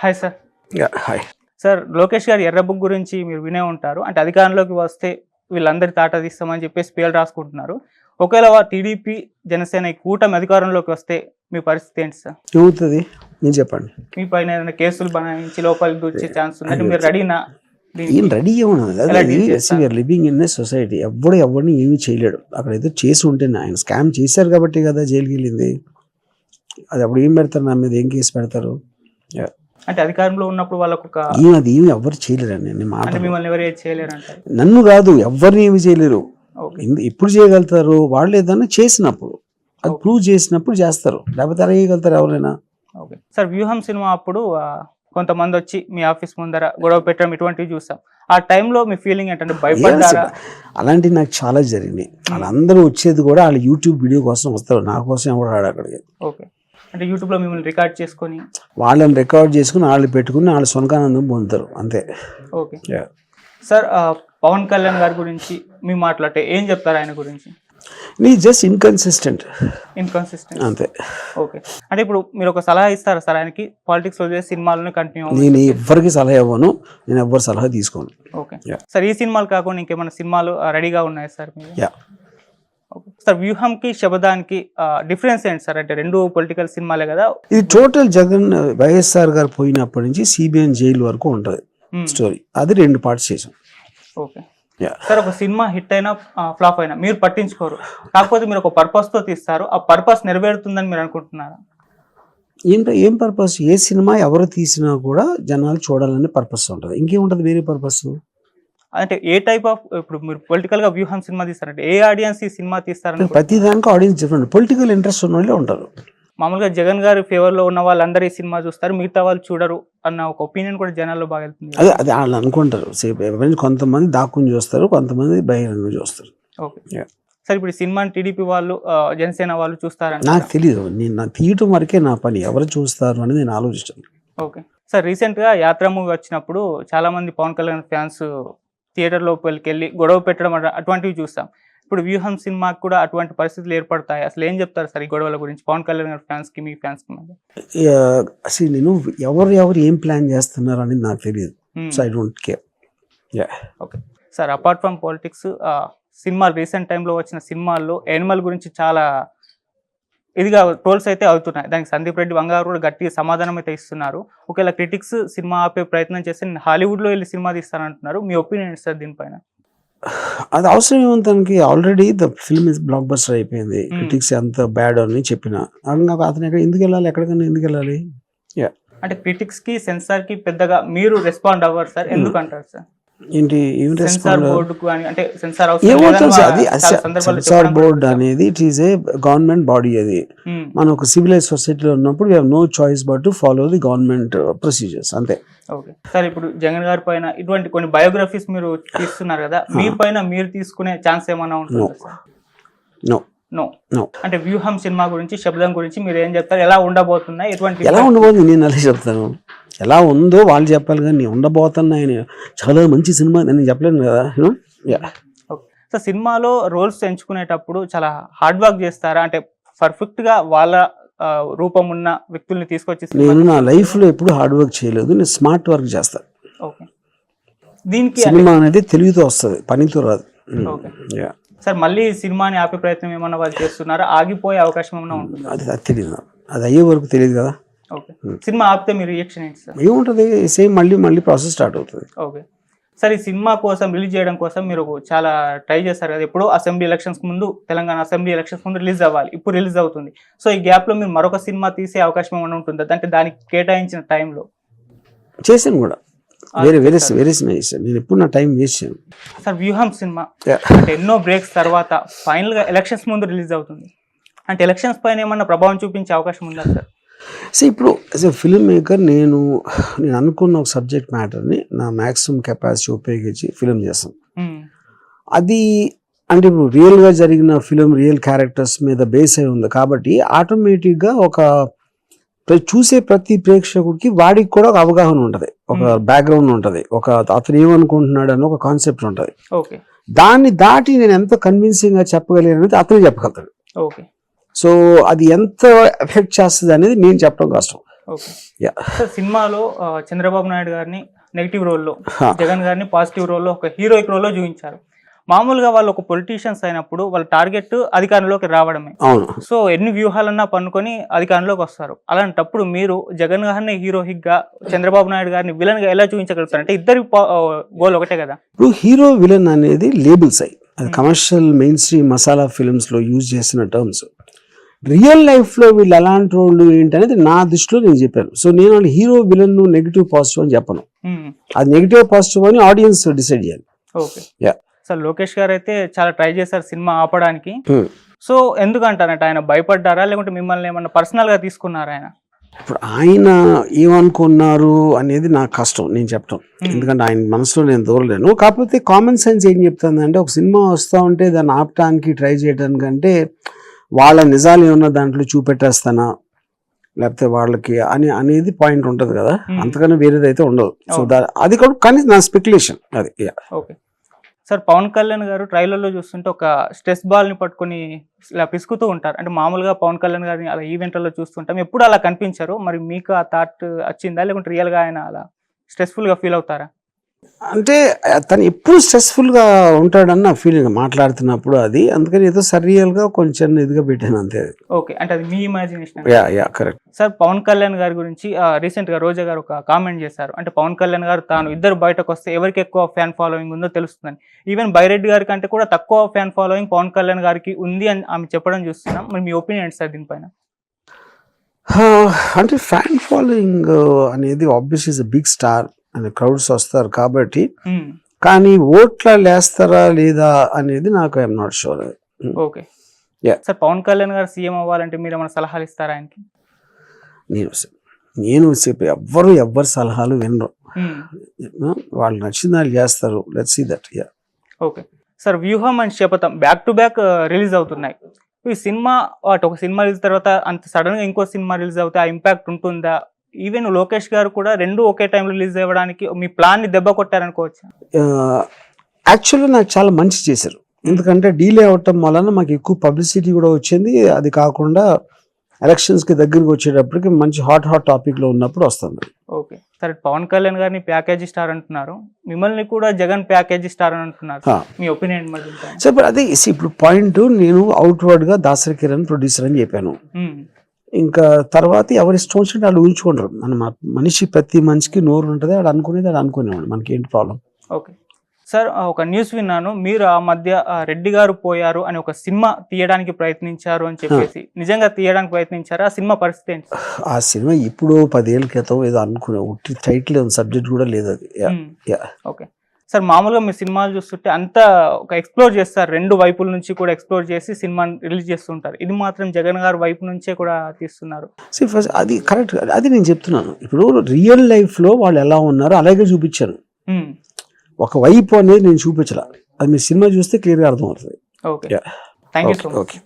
Hi sir. Hi sir, Lokesh గారు ఎర్ర book గురించి మీరు వినే ఉంటారు. అంటే అధికారంలోకి వస్తే వీళ్ళందరి తాట తీస్తామని చెప్పేసి పేర్లు రాసుకుంటున్నారు. ఒకవేళ టీడీపీ జనసేన ఈ కూటమి అధికారంలోకి వస్తే మీ పరిస్థితి ఏంటి సార్? ఏమవుతుంది మీరు చెప్పండి. మీ పైన ఏదైనా కేసులు బనాయించి లోపలికి దూర్చే ఛాన్స్ ఉందంటే మీరు రెడీనా? ఏం రెడీ ఏమన్నది లివింగ్ ఇన్ ఏ సొసైటీ. ఎవరిని ఏమీ చేయలేడు. అక్కడ ఏదో చేసి ఉంటే ఆయన స్కామ్ చేశారు కాబట్టి కదా జైలుకి వెళ్ళింది. అది అప్పుడు ఏం పెడతారు నా మీద, ఏం కేసు పెడతారు? అంటే అధికారంలో ఉన్నప్పుడు వాళ్ళకు అది ఏమి ఎవరు చేయలేరండి. మిమ్మల్ని ఎవరు ఏది చేయలేరు అంటారు? నన్ను కాదు, ఎవరిని ఏమి చేయలేరు. ఎప్పుడు చేయగలుగుతారు? వాళ్ళు ఏదన్నా చేసినప్పుడు, అది ప్రూవ్ చేసినప్పుడు చేస్తారు, లేకపోతే అలా చేయగలుగుతారు ఎవరైనా. ఓకే సార్, వ్యూహం సినిమా అప్పుడు కొంతమంది వచ్చి మీ ఆఫీస్ ముందర గొడవ పెట్టడం ఇటువంటివి చూసాం. ఆ టైంలో మీ ఫీలింగ్ ఏంటంటే భయపడ్డారా? అలాంటివి నాకు చాలా జరిగినాయి. వాళ్ళందరూ వచ్చేది కూడా వాళ్ళ యూట్యూబ్ వీడియో కోసం వస్తారు, నా కోసం ఎవరు రాడు అక్కడికి. ఓకే, అంటే యూట్యూబ్లో మిమ్మల్ని రికార్డ్ చేసుకొని వాళ్ళని రికార్డ్ చేసుకుని వాళ్ళు పెట్టుకుని వాళ్ళు సొనకానందం పొందుతారు అంతే. ఓకే సార్, పవన్ కళ్యాణ్ గారి గురించి మీ మాట్లాడితే ఏం చెప్తారు ఆయన గురించి? జస్ట్ ఇన్కన్సిస్టెంట్ అంతే. ఓకే, అంటే ఇప్పుడు మీరు ఒక సలహా ఇస్తారా సార్ ఆయనకి? పాలిటిక్స్ వదిలేసి సినిమాలను కంటిన్యూ? నేను ఎవరికి సలహా ఇవ్వను, నేను ఎవరి సలహా తీసుకోను. ఓకే సార్, ఈ సినిమాలు కాకుండా ఇంకేమైనా సినిమాలు రెడీగా ఉన్నాయి సార్ మీరు? సార్, వ్యూహంకి శబదానికి డిఫరెన్స్ ఏంటి సార్? అంటే రెండు పొలిటికల్ సినిమాలే కదా. ఇది టోటల్ జగన్ వైఎస్ఆర్ గారు పోయినప్పటి నుంచి సిబిఎన్ జైలు వరకు ఉంటది స్టోరీ. అది 2 పార్ట్స్ చేసాం. ఓకే సార్, ఒక సినిమా హిట్ అయినా ఫ్లాప్ అయినా మీరు పట్టించుకోరు, కాకపోతే మీరు ఒక పర్పస్ తో తీస్తారు. ఆ పర్పస్ నెరవేరుతుందని మీరు అనుకుంటున్నారా? ఏం పర్పస్? ఏ సినిమా ఎవరు తీసినా కూడా జనాలు చూడాలనే పర్పస్ ఉంటుంది, ఇంకేముంటది వేరే పర్పస్? అంటే ఏ టైప్ ఆఫ్, ఇప్పుడు మీరు పొలిటికల్ గా వ్యూహం సినిమా తీస్తారంటే ఏ ఆడియన్స్ ఈ సినిమా తీస్తారని? ప్రతి దానికి ఆడియన్స్ డిఫరెంట్. పొలిటికల్ ఇంట్రెస్ట్ ఉన్న వాళ్ళే ఉంటారు. మామూలుగా జగన్ గారి ఫేవర్ లో ఉన్న వాళ్ళందరూ ఈ సినిమా చూస్తారు, మిగతా వాళ్ళు చూడరు అన్న ఒక ఒపీనియన్ కూడా జనాల్లో బాగా వెళ్తుంది. అదే వాళ్ళు అనుకుంటారు. కొంతమంది దాక్కుని చూస్తారు, కొంతమంది బహిరంగంగా చూస్తారు. ఓకే సార్, ఇప్పుడు సినిమాని టీడీపీ వాళ్ళు జనసేన వాళ్ళు చూస్తారని నాకు తెలియదు. నా తీయటం వరకే నా పని, ఎవరు చూస్తారు అని నేను ఆలోచిస్తాను. ఓకే సార్, రీసెంట్ గా యాత్ర మూవీ వచ్చినప్పుడు చాలా మంది పవన్ కళ్యాణ్ ఫ్యాన్స్ థియేటర్ లోపలికి వెళ్ళి గొడవ పెట్టడం అటువంటివి చూస్తాం. ఇప్పుడు వ్యూహం సినిమాకి కూడా అటువంటి పరిస్థితులు ఏర్పడతాయి. అసలు ఏం చెప్తారు సార్ ఈ గొడవల గురించి, పవన్ కళ్యాణ్ గారి ఫ్యాన్స్ కి మీ ఫ్యాన్స్ కి మధ్య? అసలు నేను ఎవరు ఏం ప్లాన్ చేస్తున్నారు అనేది నాకు తెలియదు. So I don't care. Okay sir, apart from politics, cinema recent టైంలో వచ్చిన సినిమాల్లో యానిమల్ గురించి చాలా ఇదిగా ట్రోల్స్ అయితే అవుతున్నాయి. దానికి సందీప్ రెడ్డి వంగారు కూడా గట్టి సమాధానం అయితే ఇస్తున్నారు. ఒకవేళ క్రిటిక్స్ సినిమా ఆపే ప్రయత్నం చేస్తే నేను హాలీవుడ్లో వెళ్ళి సినిమా తీస్తానంటున్నారు. మీ ఒపీనియన్ సార్ దీనిపైన? అది అవసరం ఏమంతానికి? Already the film is blockbuster అయిపోయింది. క్రిటిక్స్ అంత బ్యాడ్ అని చెప్పిన అతను ఎందుకు వెళ్ళాలి, ఎక్కడికైనా ఎందుకు వెళ్ళాలి? అంటే క్రిటిక్స్ కి సెన్సార్ కి పెద్దగా మీరు రెస్పాండ్ అవ్వరు సార్, ఎందుకంటారు సార్? ఏంటి సెన్సార్ బోర్డ్ అనేది it is a government body. అది మనం ఒక సివిలైజ్ సొసైటీలో ఉన్నప్పుడు we have no choice but to follow the government procedures అంతే. ఓకే సార్, ఇప్పుడు జగన్ గారి పైన ఇటువంటి కొన్ని బయోగ్రఫీస్ మీరు తీస్తున్నారు కదా, మీ పైన మీరు తీసుకునే ఛాన్స్ ఏమైనా ఉంటుందా సార్? నో. అంటే వ్యూహం సినిమా గురించి, శబ్దం గురించి మీరు ఏం చెప్తారు? ఎలా ఉండబోతున్నాయి, ఎటువంటి ఎలా ఉండబోతుంది నేను అలా చెప్తాను. ఎలా ఉందో వాళ్ళు చెప్పాలి, కానీ ఉండబోతున్నాయని చాలా మంచి సినిమా నేను చెప్పలేను కదా. సో సినిమాలో రోల్స్ ఎంచుకునేటప్పుడు చాలా హార్డ్ వర్క్ చేస్తారా? అంటే పర్ఫెక్ట్ గా వాళ్ళ రూపం ఉన్న వ్యక్తుల్ని తీసుకొచ్చి? నేను నా లైఫ్ లో ఎప్పుడు హార్డ్ వర్క్ చేయలేదు, నేను స్మార్ట్ వర్క్ చేస్తాను. ఓకే, దీనికి సినిమా అనేది తెలివితో వస్తుంది, పనితో రాదు. ఓకే సార్, మళ్ళీ సినిమాని ఆపే ప్రయత్నం ఏమన్నా వాళ్ళు చేస్తున్నారా? ఆగిపోయే అవకాశం ఏమైనా ఉంటుంది? అది తెలియదు, అది అయ్యే వరకు తెలియదు కదా. ఓకే, సినిమా ఆపితే మీ రియాక్షన్ ఏంటి సార్? ఏముంటుంది, సేమ్ మళ్ళీ ప్రాసెస్ స్టార్ట్ అవుతుంది. ఓకే సార్, ఈ సినిమా కోసం రిలీజ్ చేయడం కోసం మీరు చాలా ట్రై చేస్తారు కదా. ఇప్పుడు అసెంబ్లీ ఎలక్షన్స్ ముందు, తెలంగాణ అసెంబ్లీ ఎలక్షన్స్ ముందు రిలీజ్ అవ్వాలి, ఇప్పుడు రిలీజ్ అవుతుంది. సో ఈ గ్యాప్ లో మీరు మరొక సినిమా తీసే అవకాశం ఏమైనా ఉంటుందా? అంటే దానికి కేటాయించిన టైంలో? చేశాను కూడా, వేరే నేను ఎప్పుడు నా టైం వేస్ట్ చేయను సార్. వ్యూహం సినిమా అంటే ఎన్నో బ్రేక్స్ తర్వాత ఫైనల్ గా ఎలక్షన్స్ ముందు రిలీజ్ అవుతుంది. అంటే ఎలక్షన్స్ పైన ఏమన్నా ప్రభావం చూపించే అవకాశం ఉందా సార్? సో ఇప్పుడు యాజ్ ఎ ఫిల్మ్ మేకర్ నేను అనుకున్న ఒక సబ్జెక్ట్ మ్యాటర్ని నా మ్యాక్సిమం కెపాసిటీ ఉపయోగించి ఫిల్మ్ చేస్తాను. అది అంటే ఇప్పుడు రియల్గా జరిగిన ఫిల్మ్ రియల్ క్యారెక్టర్స్ మీద బేస్ అయి ఉంది కాబట్టి ఆటోమేటిక్గా ఒక చూసే ప్రతి ప్రేక్షకుడికి వాడికి కూడా ఒక అవగాహన ఉంటుంది, ఒక బ్యాక్గ్రౌండ్ ఉంటుంది, ఒక అతను ఏమనుకుంటున్నాడు అని ఒక కాన్సెప్ట్ ఉంటుంది. దాన్ని దాటి నేను ఎంత కన్విన్సింగ్ గా చెప్పగలిగాను అనేది అతనే చెప్పగలుగుతాడు. సో అది ఎంత ఎఫెక్ట్ చేస్తుంది అనేది నేను చెప్పడం కష్టం. Okay Yeah. సార్ సినిమాలో చంద్రబాబు నాయుడు గారిని నెగిటివ్ రోల్లో, Huh. జగన్ గారిని పాజిటివ్ రోల్లో, ఒక హీరోయిక్ రోల్లో చూపించారు. మామూలుగా వాళ్ళు ఒక పొలిటీషియన్స్ అయినప్పుడు వాళ్ళ టార్గెట్ అధికారంలోకి రావడమే. అవును. సో ఎన్ని వ్యూహాలన్నా పన్నుకొని అధికారంలోకి వస్తారు. అలాంటప్పుడు మీరు జగన్ గారిని హీరోయిక్ గా, చంద్రబాబు నాయుడు గారిని విలన్ గా ఎలా చూపించగలుగుతారు? అంటే ఇద్దరి గోల్ ఒకటే కదా. ఇప్పుడు హీరో విలన్ అనేది లేబుల్స్ అయ్యి, అది commercial main stream masala films లో యూజ్ చేసిన టర్మ్స్. రియల్ లైఫ్ లో వీళ్ళు ఎలాంటి రోళ్ళు ఏంటనేది నా దృష్టిలో నేను చెప్పాను. సో నేను హీరో విలన్ నెగిటివ్ పాజిటివ్ అని చెప్పను. అది నెగిటివ్ పాజిటివ్ అని ఆడియన్స్ డిసైడ్ చేయాలి. ఓకే. సార్ లోకేష్ గారు అయితే చాలా ట్రై చేశారు సినిమా ఆపడానికి. సో ఎందుకంటారంటే ఆయన భయపడ్డారా, లేకుంటే మిమ్మల్ని ఏమన్నా పర్సనల్ గా తీసుకున్నారా ఆయన? ఇప్పుడు ఆయన ఏమనుకున్నారు అనేది నాకు కష్టం నేను చెప్పడం, ఎందుకంటే ఆయన మనసులో నేను దూరలేను. కాకపోతే కామన్ సెన్స్ ఏం చెప్తుందంటే, ఒక సినిమా వస్తూ ఉంటే దాన్ని ఆపటానికి ట్రై చేయడానికంటే వాళ్ళ నిజాలు ఏమన్నా దాంట్లో చూపెట్టేస్తానా, లేకపోతే వాళ్ళకి అనేది పాయింట్ ఉంటుంది కదా, అంతకన్నా వేరేది అయితే ఉండదు. సో అది కూడా కానీ నా స్పెక్యులేషన్ అది. ఓకే సార్, పవన్ కళ్యాణ్ గారు ట్రైలర్లో చూస్తుంటే ఒక స్ట్రెస్ బాల్ని పట్టుకుని ఇలా పిసుకుతూ ఉంటారు. అంటే మామూలుగా పవన్ కళ్యాణ్ గారిని అలా ఈవెంట్లలో చూస్తుంటాం, ఎప్పుడు అలా కనిపించారు. మరి మీకు ఆ థాట్ వచ్చిందా, లేకుంటే రియల్గా ఆయన అలా స్ట్రెస్ఫుల్గా ఫీల్ అవుతారా? అంటే తను ఎప్పుడు స్ట్రెస్ఫుల్గా ఉంటాడని నా ఫీలింగ్ మాట్లాడుతున్నప్పుడు అది, అందుకని ఏదో సర్రియల్గా కొంచెం ఇదిగా పెట్టాను అంతే. ఓకే, అంటే అది మీ imagination. Yeah correct. Sir Pawan Kalyan గారి గురించి రీసెంట్గా రోజా గారు ఒక కామెంట్ చేశారు. అంటే పవన్ కళ్యాణ్ గారు తాను ఇద్దరు బయటకు వస్తే ఎవరికి ఎక్కువ ఫ్యాన్ ఫాలోయింగ్ ఉందో తెలుస్తుందని. ఈవెన్ బైరెడ్డి గారి కంటే కూడా తక్కువ ఫ్యాన్ ఫాలోయింగ్ పవన్ కళ్యాణ్ గారికి ఉంది అని ఆమె చెప్పడం చూస్తున్నాం. మరి మీ ఒపీనియన్ ఏంటి సార్ దీనిపైన? అంటే ఫ్యాన్ ఫాలోయింగ్ అనేది ఆబ్వియస్లీ ఇస్ బిగ్ స్టార్ అని క్రౌడ్స్ వస్తారు కాబట్టి, కానీ ఓట్ల లేస్తారా లేదా అనేది నాకు I'm not sure. Okay sir, Pawan Kalyan గారు సీఎం అవ్వాలంటే మీరు ఏమైనా సలహాలు ఇస్తారా ఆయనకి? నేను ఎవ్వరు సలహాలు వినరు. వాళ్ళు నచ్చింది వాళ్ళు చేస్తారు. Let's see that. Okay sir, Vyooham and Sapatham back to back release అవుతున్నాయి. ఈ సినిమా ఒక సినిమా రిలీజ్ తర్వాత అంత సడన్ గా ఇంకో సినిమా రిలీజ్ అవుతే ఆ ఇంపాక్ట్ ఉంటుందా? ఈవెన్ లోకేష్ గారు కూడా రెండు ఒకే టైంలో రిలీజ్ అవ్వడానికి మీ ప్లాన్ ని దెబ్బ కొట్టారనుకోవచ్చు. యాక్చువల్గా నాకు చాలా మంచి చేశారు, ఎందుకంటే డీలే అవటం వలన మాకు ఎక్కువ పబ్లిసిటీ కూడా వచ్చింది. అది కాకుండా ఎలక్షన్స్ కి దగ్గరికి వచ్చేటప్పటికి మంచి హాట్ టాపిక్ లో ఉన్నప్పుడు వస్తుంది. ఓకే సరే, పవన్ కళ్యాణ్ గారిని ప్యాకేజీ స్టార్ అంటున్నారు, మిమ్మల్ని కూడా జగన్ ప్యాకేజీ స్టార్ అని అంటున్నారు. మీ ఒపీనియన్ మరి? సో అదే ఇప్పుడు పాయింట్, నేను అవుట్వర్డ్ గా దాసరి కిరణ్ ప్రొడ్యూసర్ అని చెప్పాను. ఇంకా తర్వాత ఎవరి ఇష్టం వచ్చినట్టు వాళ్ళు ఊహించుకుంటారు. మనిషి ప్రతి మనిషికి నోరు ఉంటుంది, వాడు అనుకునేది వాడు అనుకునేవాడు, మనకి ఏంటి ప్రాబ్లం. ఓకే సార్, ఒక న్యూస్ విన్నాను, మీరు ఆ మధ్య రెడ్డి గారు పోయారు అని ఒక సినిమా తీయడానికి ప్రయత్నించారు అని చెప్పేసి, నిజంగా తీయడానికి ప్రయత్నించారు? ఆ సినిమా పరిస్థితి ఏంటి? ఆ సినిమా ఇప్పుడు 10 ఏళ్ళ క్రితం ఏదో అనుకునే టైటిల్ సబ్జెక్ట్ కూడా లేదు అది. ఓకే సార్, మామూలుగా మీ సినిమాలు చూస్తుంటే అంతా ఒక ఎక్స్ప్లోర్ చేస్తారు, రెండు వైపుల నుంచి కూడా ఎక్స్ప్లోర్ చేసి సినిమాని రిలీజ్ చేస్తుంటారు. ఇది మాత్రం జగన్ గారు వైపు నుంచే కూడా తీస్తున్నారు. అది కరెక్ట్, అది నేను చెప్తున్నాను. ఇప్పుడు రియల్ లైఫ్ లో వాళ్ళు ఎలా ఉన్నారో అలాగే చూపించాను. ఒక వైపు అనేది నేను చూపించాల, అది మీ సినిమా చూస్తే క్లియర్గా అర్థమవుతుంది. Okay, thank you so much. Okay.